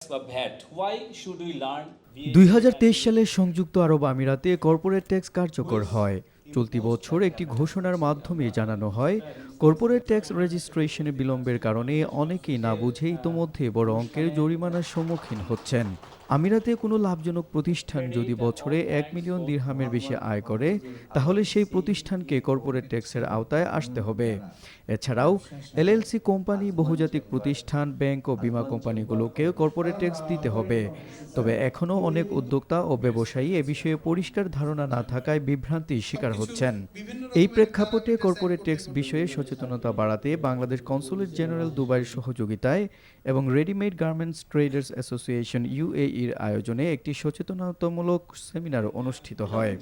2023 সালে সংযুক্ত আরব আমিরাতে কর্পোরেট ট্যাক্স কার্যকর হয়। চলতি বছর একটি ঘোষণার মাধ্যমে জানানো হয়, কর্পোরেট ট্যাক্স রেজিস্ট্রেশনে বিলম্বের কারণে অনেকেই না বুঝে ইতোমধ্যে বড় অঙ্কের জরিমানার সম্মুখীন হচ্ছেন। আমিরাতে কোনো লাভজনক প্রতিষ্ঠান যদি বছরে 1 মিলিয়ন দিরহামের বেশি আয় করে, তাহলে সেই প্রতিষ্ঠানকে কর্পোরেট ট্যাক্সের আওতায় আসতে হবে। এছাড়াও এলএলসি কোম্পানি, বহুজাতিক প্রতিষ্ঠান, ব্যাংক ও বীমা কোম্পানিগুলোকেও কর্পোরেট ট্যাক্স দিতে হবে। তবে এখনও অনেক উদ্যোক্তা ও ব্যবসায়ী এ বিষয়ে পরিষ্কার ধারণা না থাকায় বিভ্রান্তির শিকার হচ্ছেন। এই প্রেক্ষাপটে কর্পোরেট ট্যাক্স বিষয়ে সচেতনতা বাড়াতে বাংলাদেশ কনস্যুলেট জেনারেল দুবাইয়ের সহযোগিতায় এবং রেডিমেড গার্মেন্টস ট্রেডার্স অ্যাসোসিয়েশন ইউএইর আয়োজনে একটি সচেতনতামূলক সেমিনার অনুষ্ঠিত হয়।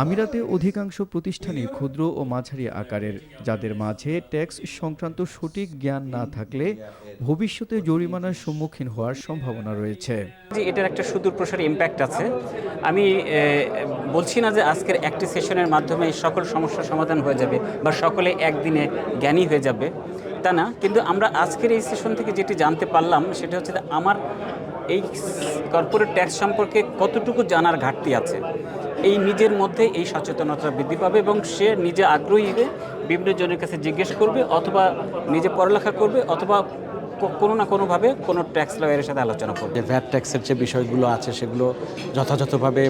আমিরাতে অধিকাংশ প্রতিষ্ঠানই ক্ষুদ্র ও মাঝারি আকারের, যাদের মাঝে ট্যাক্স সংক্রান্ত সঠিক জ্ঞান না থাকলে ভবিষ্যতে জরিমানার সম্মুখীন হওয়ার সম্ভাবনা রয়েছে। এটার একটা সুদূরপ্রসারী ইম্প্যাক্ট আছে। আমি বলছি না যে আজকের একটি সেশনের মাধ্যমে সকল সমস্যার সমাধান হয়ে যাবে বা সকলে একদিনে জ্ঞানী হয়ে যাবে, তা না। কিন্তু আমরা আজকের এই সেশন থেকে যেটি জানতে পারলাম সেটা হচ্ছে যে আমার এই কর্পোরেট ট্যাক্স সম্পর্কে কতটুকু জানার ঘাটতি আছে। এই নিজের মধ্যে এই সচেতনতা বৃদ্ধি পাবে এবং সে নিজে আগ্রহী হবে, বিভিন্ন জনের কাছে জিজ্ঞেস করবে, অথবা নিজে পড়ালেখা করবে, অথবা কোনো না কোনোভাবে কোনো ট্যাক্স লয়ারের সাথে আলোচনা করবে। ভ্যাট ট্যাক্সের যে বিষয়গুলো আছে সেগুলো যথাযথভাবে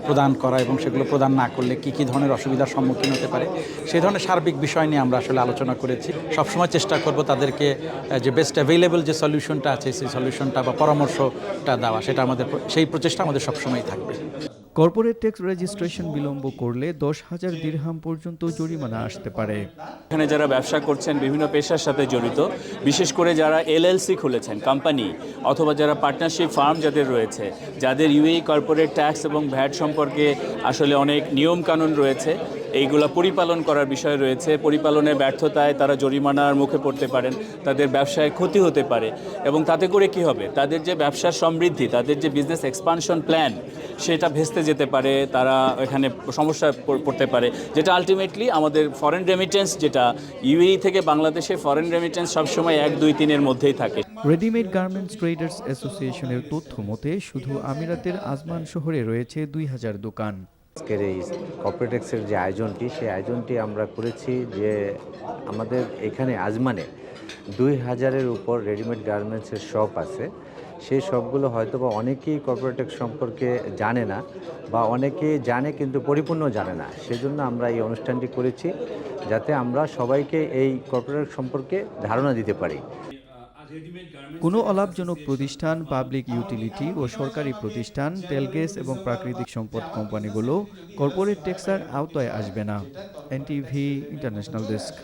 প্রদান করা এবং সেগুলো প্রদান না করলে কী ধরনের অসুবিধার সম্মুখীন হতে পারে সেই ধরনের সার্বিক বিষয় নিয়ে আমরা আসলে আলোচনা করেছি। সবসময় চেষ্টা করব তাদেরকে যে বেস্ট অ্যাভেলেবল যে সলিউশনটা আছে সেই সলিউশনটা বা পরামর্শটা দেওয়া, সেটা আমাদের সেই প্রচেষ্টা আমাদের সবসময় থাকবে। কর্পোরেট ট্যাক্স রেজিস্ট্রেশন বিলম্ব করলে 10,000 দিরহাম পর্যন্ত জরিমানা আসতে পারে। এখানে যারা ব্যবসা করছেন, বিভিন্ন পেশার সাথে জড়িত, বিশেষ করে যারা এলএলসি খুলেছেন কোম্পানি, অথবা যারা পার্টনারশিপ ফার্ম যাদের রয়েছে, যাদের ইউএই কর্পোরেট ট্যাক্স এবং ভ্যাট সম্পর্কে আসলে অনেক নিয়ম কানুন রয়েছে, এইগুলো পরিপালন করার বিষয় রয়েছে। পরিপালনের ব্যর্থতায় তারা জরিমানার মুখে পড়তে পারেন, তাদের ব্যবসায় ক্ষতি হতে পারে এবং তাতে করে কি হবে, তাদের যে ব্যবসার সমৃদ্ধি, তাদের যে বিজনেস এক্সপানশন প্ল্যান, সেটা ভেস্তে যেতে পারে, তারা এখানে সমস্যায় পড়তে পারে, যেটা আলটিমেটলি আমাদের ফরেন রেমিটেন্স, যেটা ইউএই থেকে বাংলাদেশে ফরেন রেমিটেন্স সবসময় 1-2-3-এর মধ্যেই থাকে। রেডিমেড গার্মেন্টস ট্রেডার্স অ্যাসোসিয়েশনের তথ্য মতে শুধু আমিরাতের আজমান শহরে রয়েছে 2000 দোকান। আজকের এই কর্পোরেট ট্যাক্সের যে আয়োজনটি, সেই আয়োজনটি আমরা করেছি যে আমাদের এখানে আজমানে 2000-এর উপর রেডিমেড গার্মেন্টসের শপ আছে। সেই শপগুলো হয়তো বা অনেকেই কর্পোরেট ট্যাক্স সম্পর্কে জানে না, বা অনেকেই জানে কিন্তু পরিপূর্ণ জানে না। সেজন্য আমরা এই অনুষ্ঠানটি করেছি, যাতে আমরা সবাইকে এই কর্পোরেট সম্পর্কে ধারণা দিতে পারি। কোনো অলাভজনক প্রতিষ্ঠান, পাবলিক ইউটিলিটি ও সরকারি প্রতিষ্ঠান, তেল, গ্যাস এবং প্রাকৃতিক সম্পদ কোম্পানিগুলো কর্পোরেট ট্যাক্সের আওতায় আসবে না। NTV international desk.